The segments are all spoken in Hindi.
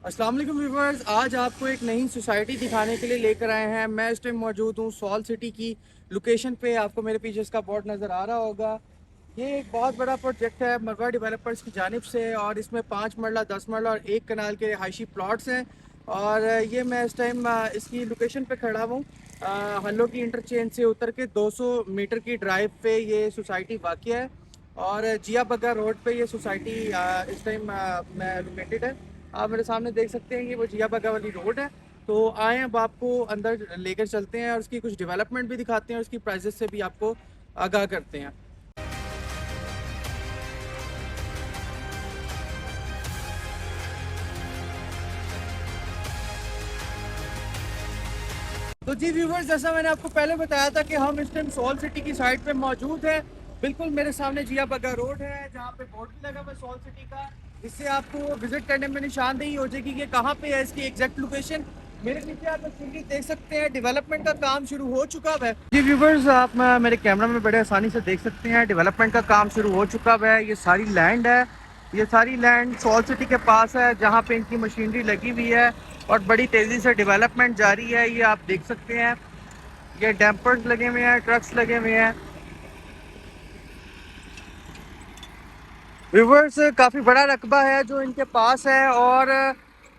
अस्सलाम वालेकुम व्यूवर्स, आज आपको एक नई सोसाइटी दिखाने के लिए लेकर आए हैं। मैं इस टाइम मौजूद हूँ सॉल सिटी की लोकेशन पे। आपको मेरे पीछे इसका बोर्ड नज़र आ रहा होगा। ये एक बहुत बड़ा प्रोजेक्ट है मरवा डेवलपर्स की जानिब से, और इसमें 5 मरला 10 मरला और 1 कनाल के रिहायशी प्लॉट्स हैं। और ये मैं इस टाइम इसकी लोकेशन पे खड़ा हूँ। हल्लो की इंटरचेंज से उतर के 200 मीटर की ड्राइव पे ये सोसाइटी वाक़या है, और जिया बग्गा रोड पे ये सोसाइटी इस टाइम मैं लोकेटेड है। आप मेरे सामने देख सकते हैं कि वो जिया बग्गा वाली रोड है। तो आए अब आपको अंदर लेकर चलते हैं और उसकी कुछ डेवलपमेंट भी दिखाते हैं और उसकी प्राइजेस से भी आपको आगाह करते हैं। तो जी व्यूवर्स, जैसा मैंने आपको पहले बताया था कि हम इस टाइम सॉल सिटी की साइड पे मौजूद है। बिल्कुल मेरे सामने जिया बग्गा रोड है, जहाँ पे बोर्ड भी लगा हुआ है सॉल सिटी का। इससे आपको विजिट करने में निशानदेही हो जाएगी कि कहाँ पे है इसकी एग्जैक्ट लोकेशन। मेरे पीछे आप एक्चुअली देख सकते हैं डेवलपमेंट का काम शुरू हो चुका है। जी व्यूवर्स, आप मेरे कैमरा में बड़े आसानी से देख सकते हैं डेवलपमेंट का काम शुरू हो चुका है। ये सारी लैंड है, ये सारी लैंड सॉल सिटी के पास है, जहाँ पे इनकी मशीनरी लगी हुई है और बड़ी तेज़ी से डेवलपमेंट जारी है। ये आप देख सकते हैं, ये डैम्पर्स लगे हुए हैं, ट्रक्स लगे हुए हैं। व्यूवर्स, काफ़ी बड़ा रकबा है जो इनके पास है, और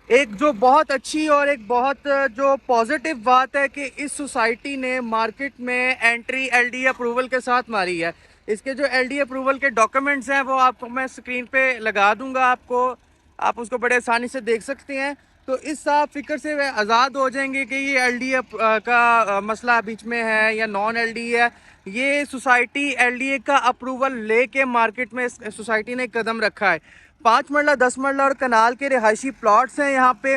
एक जो बहुत अच्छी और एक बहुत जो पॉजिटिव बात है कि इस सोसाइटी ने मार्केट में एंट्री एलडी अप्रूवल के साथ मारी है। इसके जो एलडी अप्रूवल के डॉक्यूमेंट्स हैं वो आपको मैं स्क्रीन पे लगा दूंगा, आपको आप उसको बड़े आसानी से देख सकते हैं। तो इस साफ फिक्र से वे आज़ाद हो जाएंगे कि ये एलडी का मसला बीच में है या नॉन एलडी है। ये सोसाइटी एलडीए का अप्रूवल लेके मार्केट में इस सोसाइटी ने कदम रखा है। 5 मरला 10 मरला और कनाल के रिहायशी प्लॉट्स हैं यहाँ पे।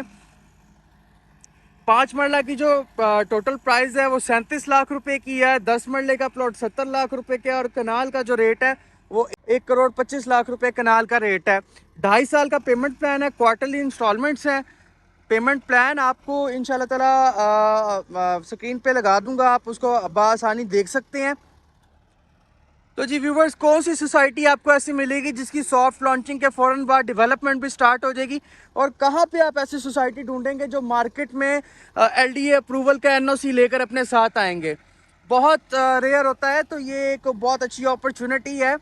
5 मरला की जो टोटल प्राइस है वो 37 लाख रुपए की है। 10 मरले का प्लॉट 70 लाख रुपए का, और कनाल का जो रेट है वो 1 करोड़ 25 लाख रुपए कनाल का रेट है। 2.5 साल का पेमेंट प्लान है, क्वार्टरली इंस्टॉलमेंट्स हैं। पेमेंट प्लान आपको इंशाल्लाह ताला स्क्रीन पे लगा दूंगा, आप उसको बआसानी देख सकते हैं। तो जी व्यूवर्स, कौन सी सोसाइटी आपको ऐसी मिलेगी जिसकी सॉफ्ट लॉन्चिंग के फ़ौरन बाद डेवलपमेंट भी स्टार्ट हो जाएगी, और कहाँ पे आप ऐसी सोसाइटी ढूंढेंगे जो मार्केट में एलडीए अप्रूवल का एनओसी लेकर अपने साथ आएंगे। बहुत रेयर होता है, तो ये एक बहुत अच्छी अपॉर्चुनिटी है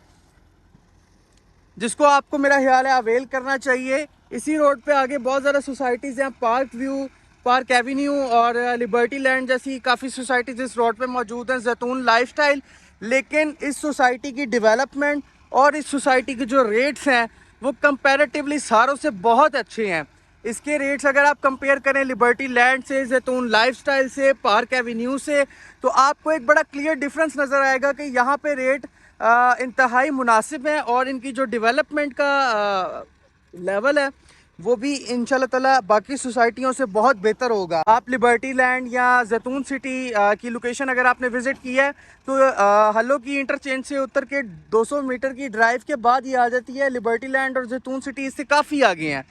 जिसको आपको मेरा ख्याल है अवेल करना चाहिए। इसी रोड पे आगे बहुत ज़्यादा सोसाइटीज़ हैं, पार्क व्यू, पार्क एवेन्यू और लिबर्टी लैंड जैसी काफ़ी सोसाइटीज़ इस रोड पे मौजूद हैं, जैतून लाइफस्टाइल। लेकिन इस सोसाइटी की डेवलपमेंट और इस सोसाइटी के जो रेट्स हैं वो कंपैरेटिवली सारों से बहुत अच्छे हैं। इसके रेट्स अगर आप कंपेयर करें लिबर्टी लैंड से, जैतून लाइफस्टाइल से, पार्क एवेन्यू से, तो आपको एक बड़ा क्लियर डिफरेंस नज़र आएगा कि यहाँ पे रेट इंतहाई मुनासिब है, और इनकी जो डेवलपमेंट का लेवल है वो भी इंशाल्लाह ताला बाकी सोसाइटियों से बहुत बेहतर होगा। आप लिबर्टी लैंड या जैतून सिटी की लोकेशन अगर आपने विज़िट की है तो हल्लो की इंटरचेंज से उतर के 200 मीटर की ड्राइव के बाद ये आ जाती है। लिबर्टी लैंड और जैतून सिटी इससे काफ़ी आगे हैं।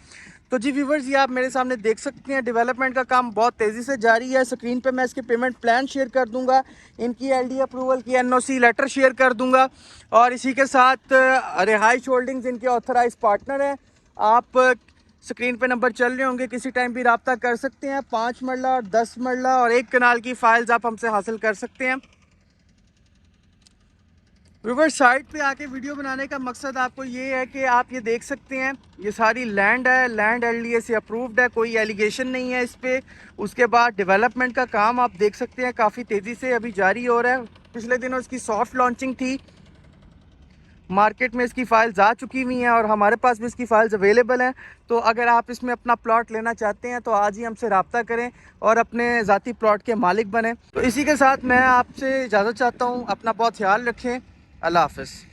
तो जी व्यूवर्स, ये आप मेरे सामने देख सकते हैं डेवलपमेंट का काम बहुत तेज़ी से जारी है। स्क्रीन पे मैं इसके पेमेंट प्लान शेयर कर दूंगा, इनकी एलडी अप्रूवल की एनओसी लेटर शेयर कर दूंगा, और इसी के साथ रिहाइश होल्डिंग्स इनके ऑथराइज पार्टनर हैं। आप स्क्रीन पे नंबर चल रहे होंगे, किसी टाइम भी रब्ता कर सकते हैं। 5 मरला और 10 मरला और 1 कनाल की फाइल्स आप हमसे हासिल कर सकते हैं। व्यूअर्स, साइट पे आके वीडियो बनाने का मकसद आपको ये है कि आप ये देख सकते हैं ये सारी लैंड है, लैंड एलडीए से अप्रूव्ड है, कोई एलिगेशन नहीं है इस पे। उसके बाद डेवलपमेंट का काम आप देख सकते हैं काफ़ी तेज़ी से अभी जारी हो रहा है। पिछले दिनों इसकी सॉफ्ट लॉन्चिंग थी, मार्केट में इसकी फ़ाइल्स आ चुकी हुई हैं और हमारे पास भी इसकी फ़ाइल्स अवेलेबल हैं। तो अगर आप इसमें अपना प्लॉट लेना चाहते हैं तो आज ही हमसे रब्ता करें और अपने ज़ाती प्लॉट के मालिक बने। तो इसी के साथ मैं आपसे इजाज़त चाहता हूँ। अपना बहुत ख्याल रखें। अल्लाह हाफ़िज़।